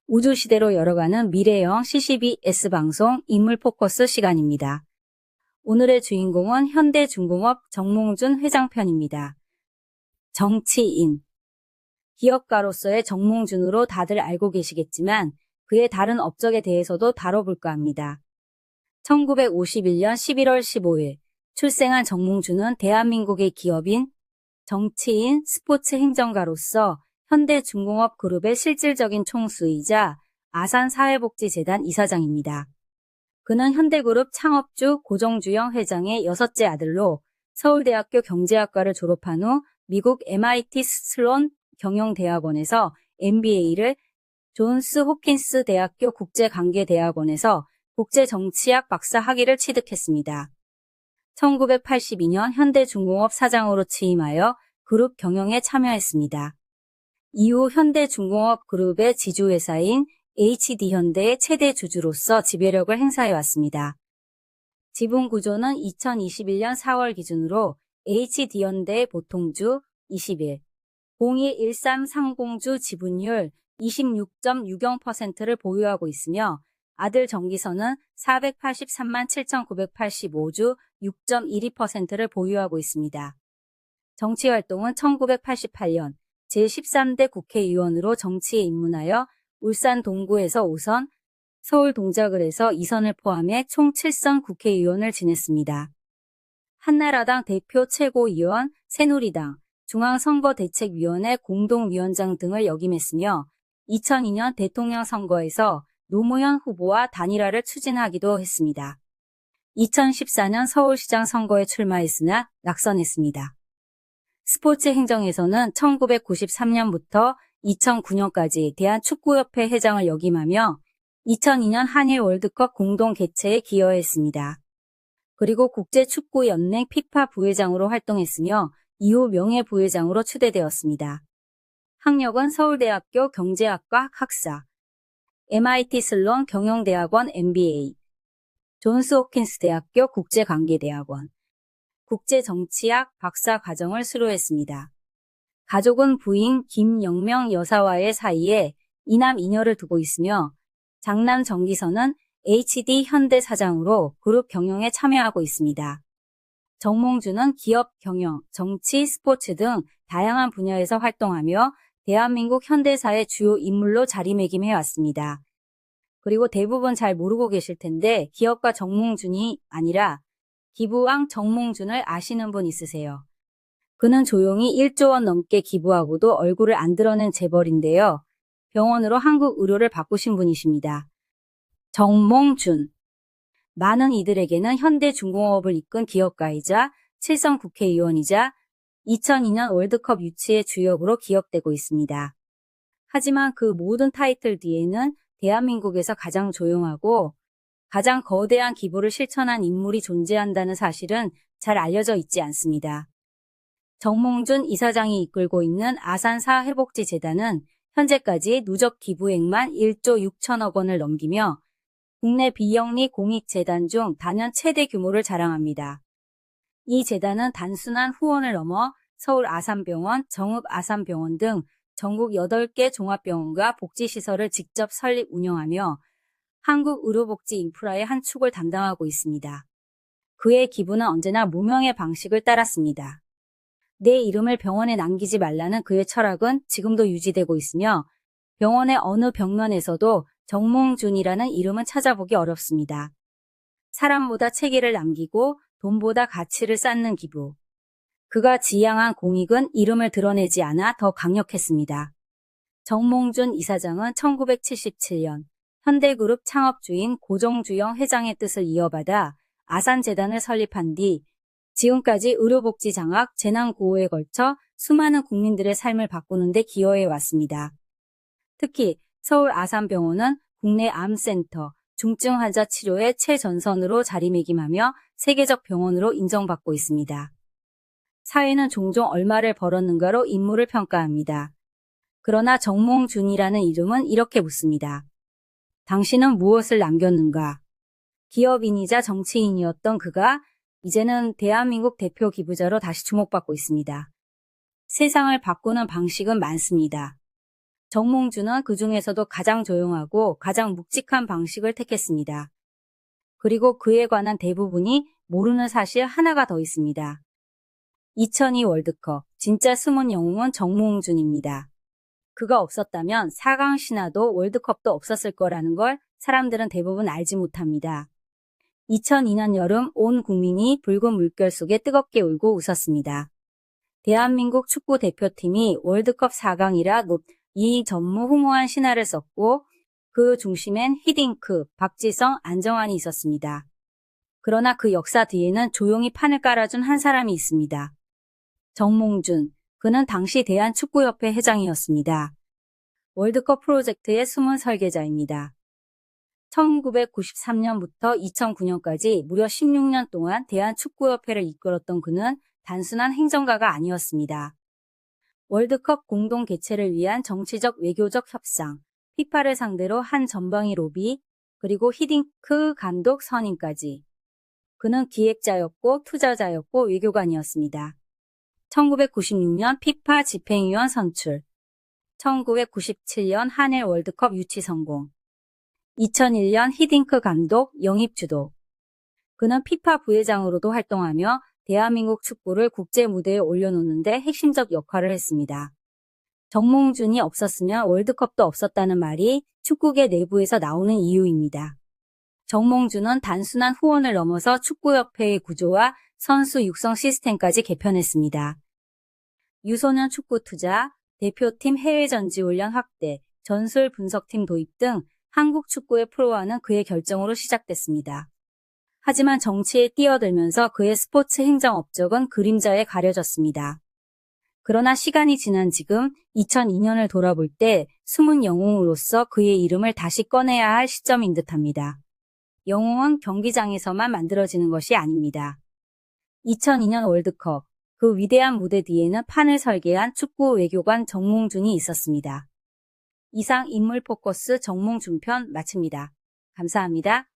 우주시대로 열어가는 미래형 CCBS 방송 인물 포커스 시간입니다. 오늘의 주인공은 현대중공업 정몽준 회장 편입니다. 정치인. 기업가로서의 정몽준으로 다들 알고 계시겠지만 그의 다른 업적에 대해서도 다뤄볼까 합니다. 1951년 11월 15일 출생한 정몽준은 대한민국의 기업인, 정치인, 스포츠 행정가로서 현대중공업 그룹의 실질적인 총수이자 아산사회복지재단 이사장입니다. 그는 현대그룹 창업주 고정주영 회장의 6째 아들로 서울대학교 경제학과를 졸업한 후 미국 MIT 슬론 경영대학원에서 MBA를, 존스 홉킨스 대학교 국제관계대학원에서 국제정치학 박사 학위를 취득했습니다. 1982년 현대중공업 사장으로 취임하여 그룹 경영에 참여했습니다. 이후 현대중공업 그룹의 지주회사인 HD현대의 최대 주주로서 지배력을 행사해왔습니다. 지분 구조는 2021년 4월 기준으로 HD현대의 보통주 21, 0113 상공주 지분율 26.60%를 보유하고 있으며 아들 정기선은 483만 7,985주 6.12%를 보유하고 있습니다. 정치활동은 1988년 제13대 국회의원으로 정치에 입문하여 울산 동구에서 5선, 서울 동작을 해서 2선을 포함해 총 7선 국회의원을 지냈습니다. 한나라당 대표 최고위원, 새누리당, 중앙선거대책위원회 공동위원장 등을 역임했으며 2002년 대통령 선거에서 노무현 후보와 단일화를 추진하기도 했습니다. 2014년 서울시장 선거에 출마했으나 낙선했습니다. 스포츠 행정에서는 1993년부터 2009년까지 대한축구협회 회장을 역임하며 2002년 한일 월드컵 공동 개최에 기여했습니다. 그리고 국제축구연맹 피파 부회장으로 활동했으며 이후 명예부회장으로 추대되었습니다. 학력은 서울대학교 경제학과 학사, MIT 슬론 경영대학원 MBA, 존스 홉킨스 대학교 국제관계대학원, 국제정치학 박사 과정을 수료했습니다. 가족은 부인 김영명 여사와의 사이에 이남 이녀를 두고 있으며 장남 정기선은 HD 현대 사장으로 그룹 경영에 참여하고 있습니다. 정몽준은 기업 경영, 정치, 스포츠 등 다양한 분야에서 활동하며 대한민국 현대사의 주요 인물로 자리매김해왔습니다. 그리고 대부분 잘 모르고 계실 텐데 기업가 정몽준이 아니라 기부왕 정몽준을 아시는 분 있으세요? 그는 조용히 1조 원 넘게 기부하고도 얼굴을 안 드러낸 재벌인데요. 병원으로 한국 의료를 바꾸신 분이십니다. 정몽준. 많은 이들에게는 현대중공업을 이끈 기업가이자 7선 국회의원이자 2002년 월드컵 유치의 주역으로 기억되고 있습니다. 하지만 그 모든 타이틀 뒤에는 대한민국에서 가장 조용하고 가장 거대한 기부를 실천한 인물이 존재한다는 사실은 잘 알려져 있지 않습니다. 정몽준 이사장이 이끌고 있는 아산사회복지재단은 현재까지 누적 기부액만 1조 6천억 원을 넘기며 국내 비영리 공익재단 중 단연 최대 규모를 자랑합니다. 이 재단은 단순한 후원을 넘어 서울 아산병원, 정읍 아산병원 등 전국 8개 종합병원과 복지시설을 직접 설립 운영하며 한국 의료복지 인프라의 한 축을 담당하고 있습니다. 그의 기부는 언제나 무명의 방식을 따랐습니다. 내 이름을 병원에 남기지 말라는 그의 철학은 지금도 유지되고 있으며 병원의 어느 벽면에서도 정몽준이라는 이름은 찾아보기 어렵습니다. 사람보다 체계를 남기고 돈보다 가치를 쌓는 기부. 그가 지향한 공익은 이름을 드러내지 않아 더 강력했습니다. 정몽준 이사장은 1977년 현대그룹 창업주인 고정주영 회장의 뜻을 이어받아 아산재단을 설립한 뒤 지금까지 의료복지 장학, 재난구호에 걸쳐 수많은 국민들의 삶을 바꾸는 데 기여해 왔습니다. 특히 서울 아산병원은 국내 암센터, 중증 환자 치료의 최전선으로 자리매김하며 세계적 병원으로 인정받고 있습니다. 사회는 종종 얼마를 벌었는가로 인물을 평가합니다. 그러나 정몽준이라는 이름은 이렇게 묻습니다. 당신은 무엇을 남겼는가? 기업인이자 정치인이었던 그가 이제는 대한민국 대표 기부자로 다시 주목받고 있습니다. 세상을 바꾸는 방식은 많습니다. 정몽준은 그 중에서도 가장 조용하고 가장 묵직한 방식을 택했습니다. 그리고 그에 관한 대부분이 모르는 사실 하나가 더 있습니다. 2002 월드컵 진짜 숨은 영웅은 정몽준입니다. 그가 없었다면 4강 신화도 월드컵도 없었을 거라는 걸 사람들은 대부분 알지 못합니다. 2002년 여름 온 국민이 붉은 물결 속에 뜨겁게 울고 웃었습니다. 대한민국 축구 대표팀이 월드컵 4강이라 이 전무후무한 신화를 썼고 그 중심엔 히딩크, 박지성, 안정환이 있었습니다. 그러나 그 역사 뒤에는 조용히 판을 깔아준 한 사람이 있습니다. 정몽준, 그는 당시 대한축구협회 회장이었습니다. 월드컵 프로젝트의 숨은 설계자입니다. 1993년부터 2009년까지 무려 16년 동안 대한축구협회를 이끌었던 그는 단순한 행정가가 아니었습니다. 월드컵 공동 개최를 위한 정치적 외교적 협상, 피파를 상대로 한 전방위 로비, 그리고 히딩크 감독 선임까지. 그는 기획자였고 투자자였고 외교관이었습니다. 1996년 피파 집행위원 선출, 1997년 한일 월드컵 유치 성공, 2001년 히딩크 감독 영입 주도. 그는 피파 부회장으로도 활동하며 대한민국 축구를 국제 무대에 올려놓는데 핵심적 역할을 했습니다. 정몽준이 없었으면 월드컵도 없었다는 말이 축구계 내부에서 나오는 이유입니다. 정몽준은 단순한 후원을 넘어서 축구협회의 구조와 선수 육성 시스템까지 개편했습니다. 유소년 축구 투자, 대표팀 해외 전지 훈련 확대, 전술 분석팀 도입 등 한국 축구의 프로화는 그의 결정으로 시작됐습니다. 하지만 정치에 뛰어들면서 그의 스포츠 행정 업적은 그림자에 가려졌습니다. 그러나 시간이 지난 지금 2002년을 돌아볼 때 숨은 영웅으로서 그의 이름을 다시 꺼내야 할 시점인 듯합니다. 영웅은 경기장에서만 만들어지는 것이 아닙니다. 2002년 월드컵, 그 위대한 무대 뒤에는 판을 설계한 축구 외교관 정몽준이 있었습니다. 이상 인물 포커스 정몽준 편 마칩니다. 감사합니다.